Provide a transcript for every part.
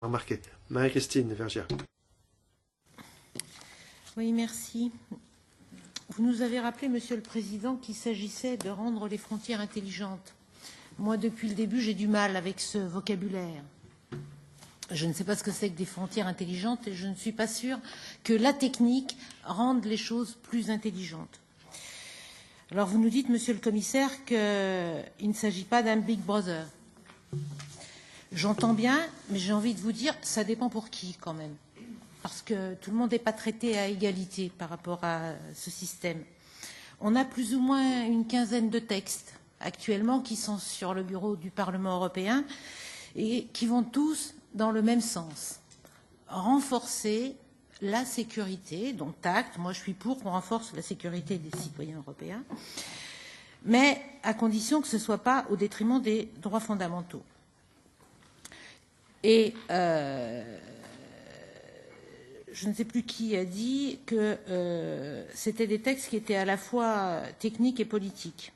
Remarquez. Marie-Christine Vergiat. Oui, merci. Vous nous avez rappelé, Monsieur le Président, qu'il s'agissait de rendre les frontières intelligentes. Moi, depuis le début, j'ai du mal avec ce vocabulaire. Je ne sais pas ce que c'est que des frontières intelligentes et je ne suis pas sûre que la technique rende les choses plus intelligentes. Alors, vous nous dites, Monsieur le Commissaire, qu'il ne s'agit pas d'un Big Brother. J'entends bien, mais j'ai envie de vous dire, ça dépend pour qui, quand même. Parce que tout le monde n'est pas traité à égalité par rapport à ce système. On a plus ou moins une quinzaine de textes actuellement qui sont sur le bureau du Parlement européen et qui vont tous dans le même sens. Renforcer la sécurité, donc acte, moi je suis pour qu'on renforce la sécurité des citoyens européens, mais à condition que ce ne soit pas au détriment des droits fondamentaux. Et je ne sais plus qui a dit que c'était des textes qui étaient à la fois techniques et politiques.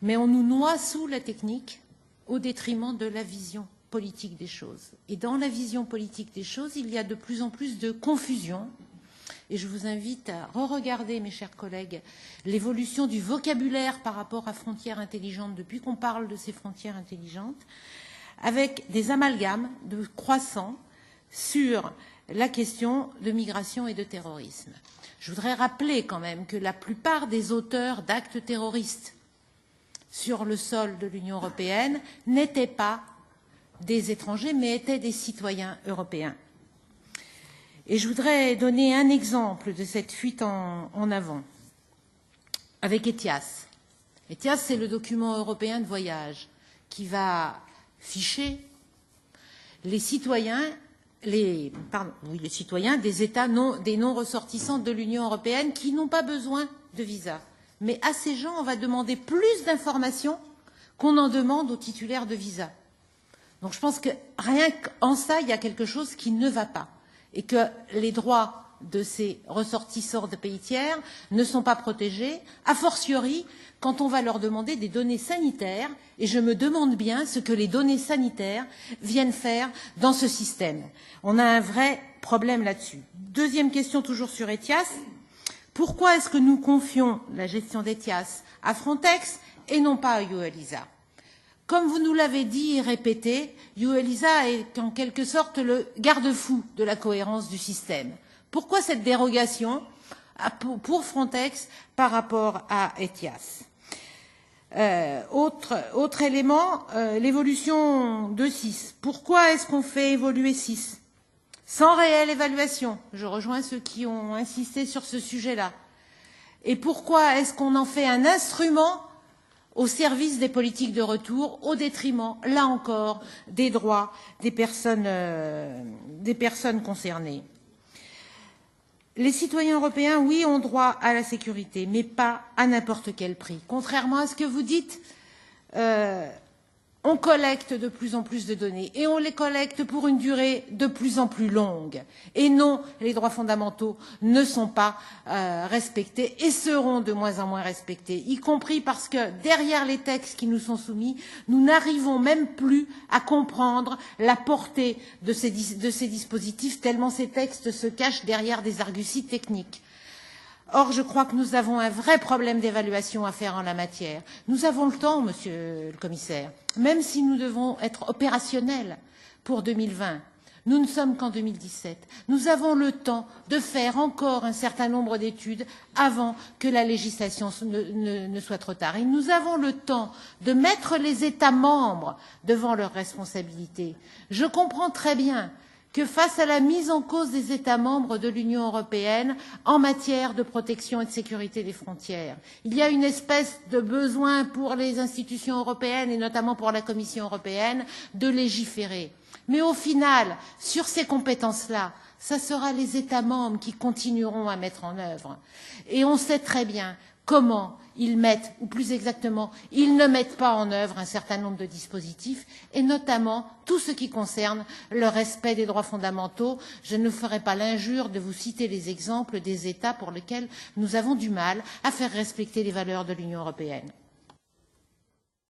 Mais on nous noie sous la technique au détriment de la vision politique des choses. Et dans la vision politique des choses, il y a de plus en plus de confusion. Et je vous invite à re-regarder, mes chers collègues, l'évolution du vocabulaire par rapport à frontières intelligentes depuis qu'on parle de ces frontières intelligentes, avec des amalgames de croissants sur la question de migration et de terrorisme. Je voudrais rappeler quand même que la plupart des auteurs d'actes terroristes sur le sol de l'Union européenne n'étaient pas des étrangers, mais étaient des citoyens européens. Et je voudrais donner un exemple de cette fuite en avant avec ETIAS. ETIAS, c'est le document européen de voyage qui va ficher les citoyens, les citoyens des États des non-ressortissants de l'Union européenne qui n'ont pas besoin de visa. Mais à ces gens, on va demander plus d'informations qu'on en demande aux titulaires de visa. Donc je pense que rien qu'en ça, il y a quelque chose qui ne va pas. Et que les droits de ces ressortissants de pays tiers ne sont pas protégés, a fortiori quand on va leur demander des données sanitaires, et je me demande bien ce que les données sanitaires viennent faire dans ce système. On a un vrai problème là-dessus. Deuxième question, toujours sur ETIAS. Pourquoi est-ce que nous confions la gestion d'ETIAS à Frontex et non pas à EULISA? Comme vous nous l'avez dit et répété, EULISA est en quelque sorte le garde-fou de la cohérence du système. Pourquoi cette dérogation pour Frontex par rapport à ETIAS? Autre élément, l'évolution de SIS. Pourquoi est-ce qu'on fait évoluer SIS sans réelle évaluation? Je rejoins ceux qui ont insisté sur ce sujet-là. Et pourquoi est-ce qu'on en fait un instrument au service des politiques de retour, au détriment, là encore, des droits des personnes concernées? Les citoyens européens, oui, ont droit à la sécurité, mais pas à n'importe quel prix. Contrairement à ce que vous dites, on collecte de plus en plus de données et on les collecte pour une durée de plus en plus longue. Et non, les droits fondamentaux ne sont pas respectés et seront de moins en moins respectés, y compris parce que derrière les textes qui nous sont soumis, nous n'arrivons même plus à comprendre la portée de ces dispositifs, tellement ces textes se cachent derrière des arguties techniques. Or, je crois que nous avons un vrai problème d'évaluation à faire en la matière. Nous avons le temps, Monsieur le Commissaire, même si nous devons être opérationnels pour 2020. Nous ne sommes qu'en 2017. Nous avons le temps de faire encore un certain nombre d'études avant que la législation ne soit trop tard. Et nous avons le temps de mettre les États membres devant leurs responsabilités. Je comprends très bien que face à la mise en cause des États membres de l'Union européenne en matière de protection et de sécurité des frontières, il y a une espèce de besoin pour les institutions européennes et notamment pour la Commission européenne de légiférer. Mais au final, sur ces compétences-là, ce sera les États membres qui continueront à mettre en œuvre. Et on sait très bien comment ils mettent, ou plus exactement, ils ne mettent pas en œuvre un certain nombre de dispositifs, et notamment tout ce qui concerne le respect des droits fondamentaux. Je ne ferai pas l'injure de vous citer les exemples des États pour lesquels nous avons du mal à faire respecter les valeurs de l'Union européenne.